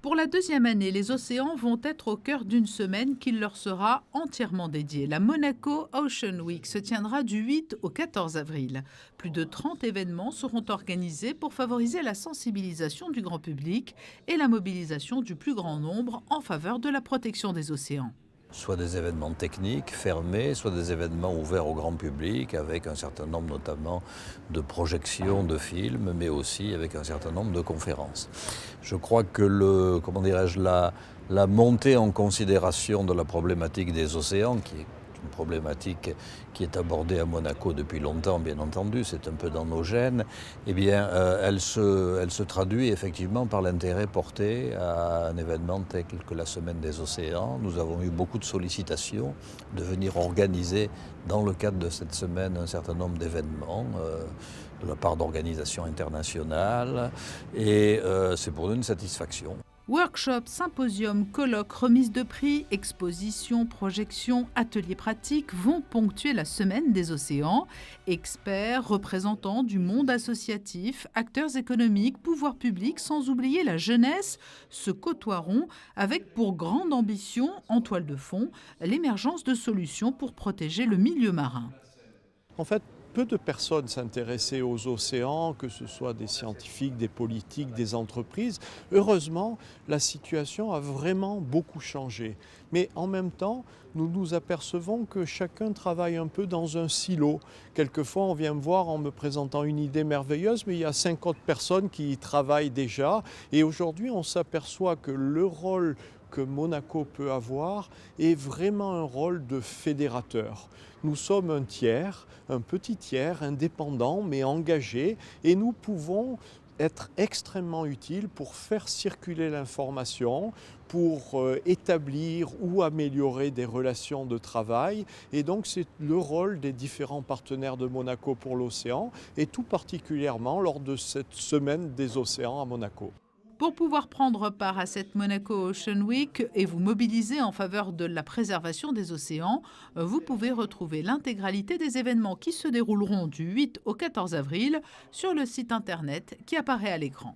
Pour la deuxième année, les océans vont être au cœur d'une semaine qui leur sera entièrement dédiée. La Monaco Ocean Week se tiendra du 8 au 14 avril. Plus de 30 événements seront organisés pour favoriser la sensibilisation du grand public et la mobilisation du plus grand nombre en faveur de la protection des océans. Soit des événements techniques fermés, soit des événements ouverts au grand public avec un certain nombre notamment de projections de films, mais aussi avec un certain nombre de conférences. Je crois que la montée en considération de la problématique des océans, qui est une problématique qui est abordée à Monaco depuis longtemps, bien entendu, c'est un peu dans nos gènes, eh bien, elle se traduit effectivement par l'intérêt porté à un événement tel que la Semaine des océans. Nous avons eu beaucoup de sollicitations de venir organiser dans le cadre de cette semaine un certain nombre d'événements de la part d'organisations internationales et c'est pour nous une satisfaction. Workshops, symposiums, colloques, remises de prix, expositions, projections, ateliers pratiques vont ponctuer la Semaine des océans. Experts, représentants du monde associatif, acteurs économiques, pouvoirs publics, sans oublier la jeunesse, se côtoieront avec pour grande ambition, en toile de fond, l'émergence de solutions pour protéger le milieu marin. En fait, peu de personnes s'intéressaient aux océans, que ce soit des scientifiques, des politiques, des entreprises. Heureusement, la situation a vraiment beaucoup changé. Mais en même temps, nous nous apercevons que chacun travaille un peu dans un silo. Quelquefois, on vient me voir en me présentant une idée merveilleuse, mais il y a 50 personnes qui y travaillent déjà. Et aujourd'hui, on s'aperçoit que le rôle que Monaco peut avoir est vraiment un rôle de fédérateur. Nous sommes un tiers, un petit tiers, indépendant mais engagé, et nous pouvons être extrêmement utiles pour faire circuler l'information, pour établir ou améliorer des relations de travail. Et donc c'est le rôle des différents partenaires de Monaco pour l'océan, et tout particulièrement lors de cette semaine des océans à Monaco. Pour pouvoir prendre part à cette Monaco Ocean Week et vous mobiliser en faveur de la préservation des océans, vous pouvez retrouver l'intégralité des événements qui se dérouleront du 8 au 14 avril sur le site internet qui apparaît à l'écran.